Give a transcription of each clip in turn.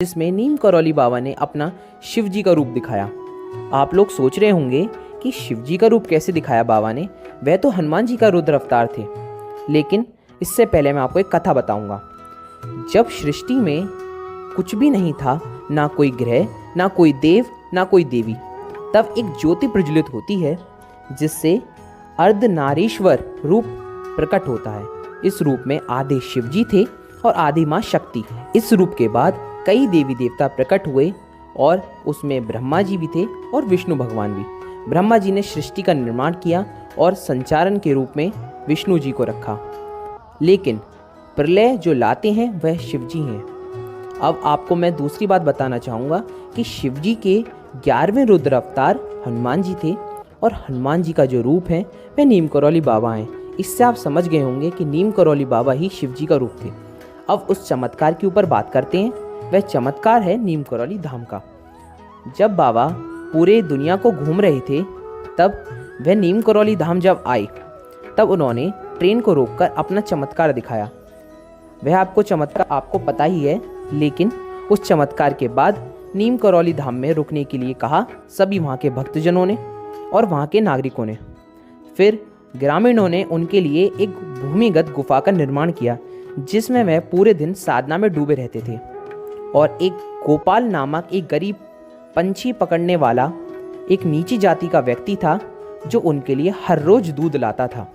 जिसमें नीम करौली बाबा ने अपना शिव जी का रूप दिखाया। आप लोग सोच रहे होंगे कि शिव जी का रूप कैसे दिखाया बाबा ने, वह तो हनुमान जी का रुद्र अवतार थे। लेकिन इससे पहले मैं आपको एक कथा बताऊंगा। जब सृष्टि में कुछ भी नहीं था, ना कोई ग्रह, ना कोई देव, ना कोई देवी, तब एक ज्योति प्रज्वलित होती है जिससे अर्धनारीश्वर रूप प्रकट होता है। इस रूप में आधे शिव जी थे और आधी माँ शक्ति। इस रूप के बाद कई देवी देवता प्रकट हुए और उसमें ब्रह्मा जी भी थे और विष्णु भगवान भी। ब्रह्मा जी ने सृष्टि का निर्माण किया और संचारण के रूप में विष्णु जी को रखा। लेकिन प्रलय जो लाते हैं वह शिव जी हैं। अब आपको मैं दूसरी बात बताना चाहूँगा कि शिव जी के 11वें रुद्र अवतार हनुमान जी थे और हनुमान जी का जो रूप है वह नीम करौली बाबा हैं। इससे आप समझ गए होंगे कि नीम करौली बाबा ही शिव जी का रूप थे। अब उस चमत्कार के ऊपर बात करते हैं। वह चमत्कार है नीम करौली धाम का। जब बाबा पूरे दुनिया को घूम रहे थे, तब वह नीम करौली धाम जब आए, तब उन्होंने ट्रेन को रोककर अपना चमत्कार दिखाया। वह आपको चमत्कार आपको पता ही है, लेकिन उस चमत्कार के बाद नीम करौली धाम में रुकने के लिए कहा सभी वहाँ के भक्तजनों ने और वहाँ के नागरिकों ने। फिर ग्रामीणों ने उनके लिए एक भूमिगत गुफा का निर्माण किया जिसमें वह पूरे दिन साधना में डूबे रहते थे। और एक गोपाल नामक एक गरीब पंछी पकड़ने वाला एक नीची जाति का व्यक्ति था जो उनके लिए हर रोज दूध लाता था।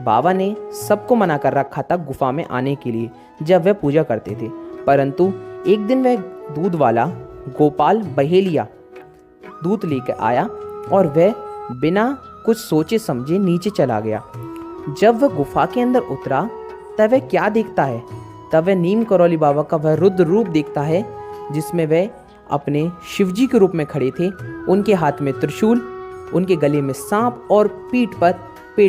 बाबा ने सबको मना कर रखा था गुफा में आने के लिए जब वह पूजा करते थे, परंतु एक दिन वह दूध वाला गोपाल बहेलिया दूध लेकर आया और वह बिना कुछ सोचे समझे नीचे चला गया। जब वह गुफा के अंदर उतरा तब वह क्या देखता है, तब वह नीम करौली बाबा का वह रुद्र रूप देखता है जिसमें वह अपने शिवजी के रूप में खड़े थे। उनके हाथ में त्रिशूल, उनके गले में सांप और पेट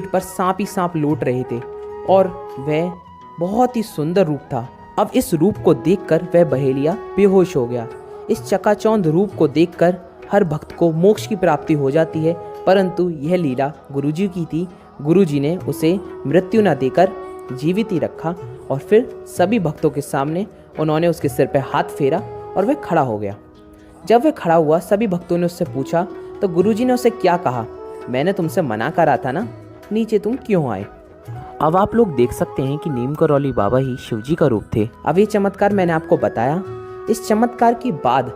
पर सांप ही सांप लौट रहे थे और वह बहुत ही सुंदर रूप था। अब इस रूप को देखकर वह बहेलिया बेहोश हो गया। इस चकाचौंध रूप को देखकर हर भक्त को मोक्ष की प्राप्ति हो जाती है, परंतु यह लीला गुरुजी की थी। गुरुजी ने उसे मृत्यु न देकर जीवित ही रखा और फिर सभी भक्तों के सामने उन्होंने उसके सिर पर हाथ फेरा और वह खड़ा हो गया। जब वह खड़ा हुआ, सभी भक्तों ने उससे पूछा तो गुरुजी ने उसे क्या कहा, मैंने तुमसे मना करा था ना, नीचे तुम क्यों आए। अब आप लोग देख सकते हैं कि नीम करौली बाबा ही शिवजी का रूप थे। अब ये चमत्कार मैंने आपको बताया। इस चमत्कार के बाद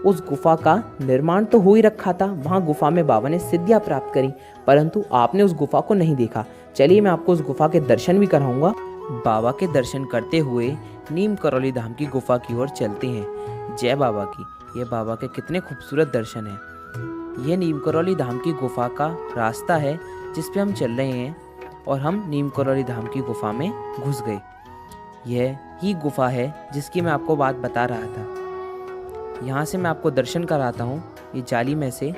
उस गुफा का निर्माण तो हो ही रखा था, वहाँ गुफा में बाबा ने सिद्धियाँ प्राप्त करी, परंतु आपने उस गुफा को नहीं देखा। चलिए मैं आपको उस गुफा के दर्शन भी कराऊंगा। बाबा के दर्शन करते हुए नीम करौली धाम की गुफा की ओर चलते हैं। जय बाबा की। ये बाबा के कितने खूबसूरत दर्शन हैं। यह नीम करौली धाम की गुफा का रास्ता है जिस पे हम चल रहे हैं और हम नीम करौली धाम की गुफा में घुस गए। यह ही गुफा है जिसकी मैं आपको बात बता रहा था। यहाँ से मैं आपको दर्शन कराता हूँ। ये जाली में से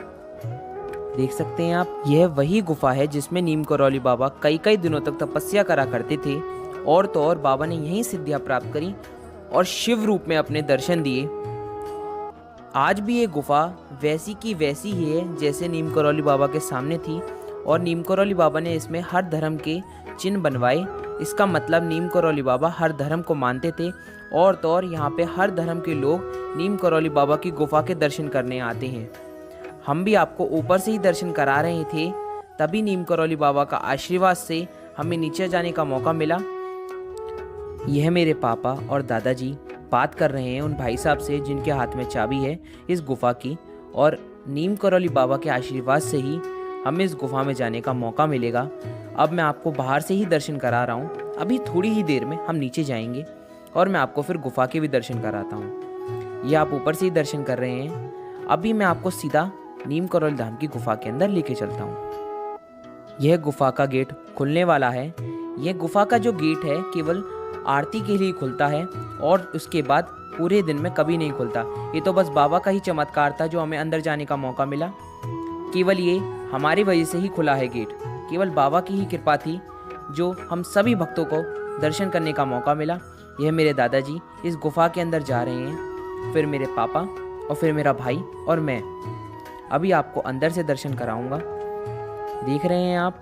देख सकते हैं आप, यह वही गुफा है जिसमें नीम करौली बाबा कई कई दिनों तक तपस्या करा करते थे और तो और बाबा ने यहीं सिद्धियाँ प्राप्त करी और शिव रूप में अपने दर्शन दिए। आज भी ये गुफा वैसी की वैसी ही है जैसे नीम करौली बाबा के सामने थी और नीम करौली बाबा ने इसमें हर धर्म के चिन्ह बनवाए। इसका मतलब नीम करौली बाबा हर धर्म को मानते थे और तो और यहाँ पे हर धर्म के लोग नीम करौली बाबा की गुफा के दर्शन करने आते हैं। हम भी आपको ऊपर से ही दर्शन करा रहे थे, तभी नीम करौली बाबा का आशीर्वाद से हमें नीचे जाने का मौका मिला। यह मेरे पापा और दादाजी बात कर रहे हैं उन भाई साहब से जिनके हाथ में चाबी है इस गुफा की, और नीम करौली बाबा के आशीर्वाद से ही हमें इस गुफा में जाने का मौका मिलेगा। अब मैं आपको बाहर से ही दर्शन करा रहा हूँ। अभी थोड़ी ही देर में हम नीचे जाएंगे और मैं आपको फिर गुफा के भी दर्शन कराता हूँ। ये आप ऊपर से ही दर्शन कर रहे हैं। अभी मैं आपको सीधा नीम करौली धाम की गुफा के अंदर लेके चलता हूँ। यह गुफा का गेट खुलने वाला है। यह गुफा का जो गेट है केवल आरती के लिए खुलता है और उसके बाद पूरे दिन में कभी नहीं खुलता। ये तो बस बाबा का ही चमत्कार था जो हमें अंदर जाने का मौका मिला। केवल ये हमारी वजह से ही खुला है गेट। केवल बाबा की ही कृपा थी जो हम सभी भक्तों को दर्शन करने का मौका मिला। यह मेरे दादाजी इस गुफा के अंदर जा रहे हैं, फिर मेरे पापा और फिर मेरा भाई और मैं। अभी आपको अंदर से दर्शन कराऊंगा। देख रहे हैं आप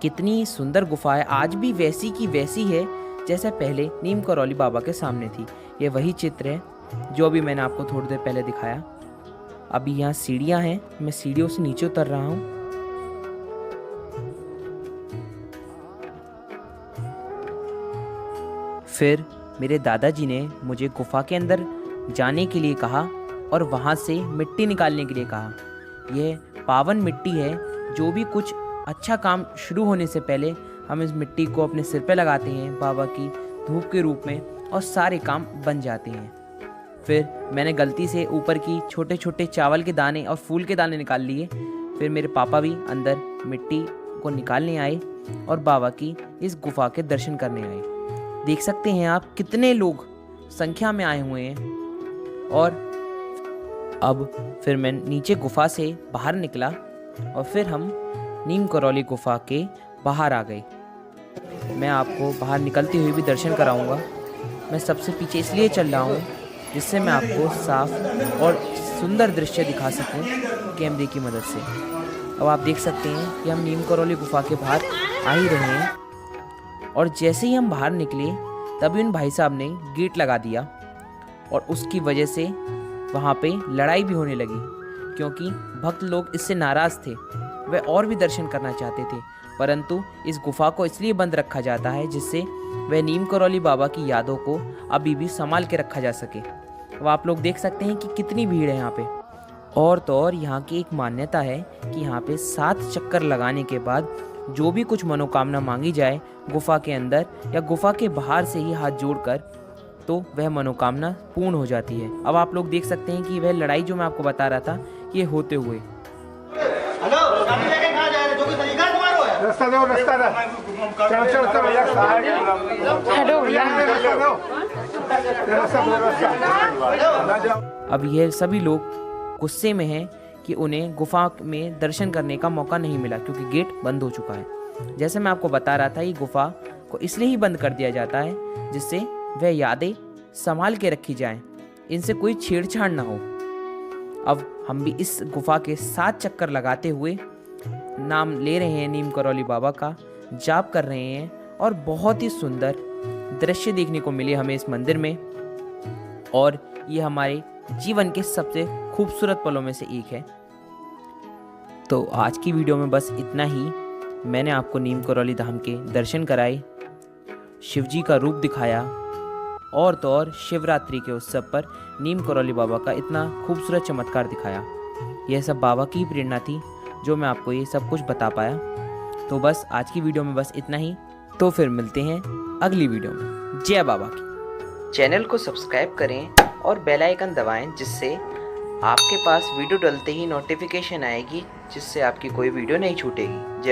कितनी सुंदर गुफा है। आज भी वैसी की वैसी है जैसे पहले नीम करौली बाबा के सामने थी। ये वही चित्र है जो अभी मैंने आपको थोड़ी देर पहले दिखाया। अभी यहाँ सीढ़ियाँ हैं, मैं सीढ़ियों से नीचे उतर रहा हूँ। फिर मेरे दादाजी ने मुझे गुफा के अंदर जाने के लिए कहा और वहाँ से मिट्टी निकालने के लिए कहा। यह पावन मिट्टी है, जो भी कुछ अच्छा काम शुरू होने से पहले हम इस मिट्टी को अपने सिर पे लगाते हैं बाबा की धूप के रूप में, और सारे काम बन जाते हैं। फिर मैंने गलती से ऊपर की छोटे छोटे चावल के दाने और फूल के दाने निकाल लिए। फिर मेरे पापा भी अंदर मिट्टी को निकालने आए और बाबा की इस गुफा के दर्शन करने आए। देख सकते हैं आप कितने लोग संख्या में आए हुए हैं। और अब फिर मैं नीचे गुफा से बाहर निकला और फिर हम नीम करौली गुफा के बाहर आ गए। मैं आपको बाहर निकलते हुए भी दर्शन कराऊंगा। मैं सबसे पीछे इसलिए चल रहा हूँ जिससे मैं आपको साफ और सुंदर दृश्य दिखा सकूं कैमरे की मदद से। अब आप देख सकते हैं कि हम नीम करौली गुफा के बाहर आ ही रहे हैं, और जैसे ही हम बाहर निकले तभी उन भाई साहब ने गेट लगा दिया, और उसकी वजह से वहाँ पे लड़ाई भी होने लगी, क्योंकि भक्त लोग इससे नाराज़ थे। वे और भी दर्शन करना चाहते थे, परंतु इस गुफा को इसलिए बंद रखा जाता है जिससे वह नीम करौली बाबा की यादों को अभी भी संभाल के रखा जा सके। अब आप लोग देख सकते हैं कि कितनी भीड़ है यहाँ पे। और तो और यहाँ की एक मान्यता है कि यहाँ पे 7 चक्कर लगाने के बाद जो भी कुछ मनोकामना मांगी जाए गुफा के अंदर या गुफा के बाहर से ही हाथ जोड़कर, तो वह मनोकामना पूर्ण हो जाती है। अब आप लोग देख सकते हैं कि वह लड़ाई जो मैं आपको बता रहा था ये होते हुए। हेलो, गाड़ी लेके कहाँ जा रहे हो? जो भी तरीका है तुम्हारा है। रास्ता दो, रास्ता दो। चल भैया, हेलो भैया। अब यह सभी लोग गुस्से में हैं कि उन्हें गुफा में दर्शन करने का मौका नहीं मिला, क्योंकि गेट बंद हो चुका है। जैसे मैं आपको बता रहा था, ये गुफा को इसलिए ही बंद कर दिया जाता है जिससे वह यादें संभाल के रखी जाएं, इनसे कोई छेड़छाड़ ना हो। अब हम भी इस गुफा के 7 चक्कर लगाते हुए नाम ले रहे हैं नीम करौली बाबा का, जाप कर रहे हैं, और बहुत ही सुंदर दृश्य देखने को मिले हमें इस मंदिर में। और ये हमारे जीवन के सबसे खूबसूरत पलों में से एक है। तो आज की वीडियो में बस इतना ही। मैंने आपको नीम करौली धाम के दर्शन कराए, शिवजी का रूप दिखाया, और तो और शिवरात्रि के उत्सव पर नीम करौली बाबा का इतना खूबसूरत चमत्कार दिखाया। यह सब बाबा की प्रेरणा थी जो मैं आपको ये सब कुछ बता पाया। तो बस आज की वीडियो में बस इतना ही। तो फिर मिलते हैं अगली वीडियो में। जय बाबा की। चैनल को सब्सक्राइब करें और बेल आइकन दबाएं, जिससे आपके पास वीडियो डलते ही नोटिफिकेशन आएगी, जिससे आपकी कोई वीडियो नहीं छूटेगी। जय।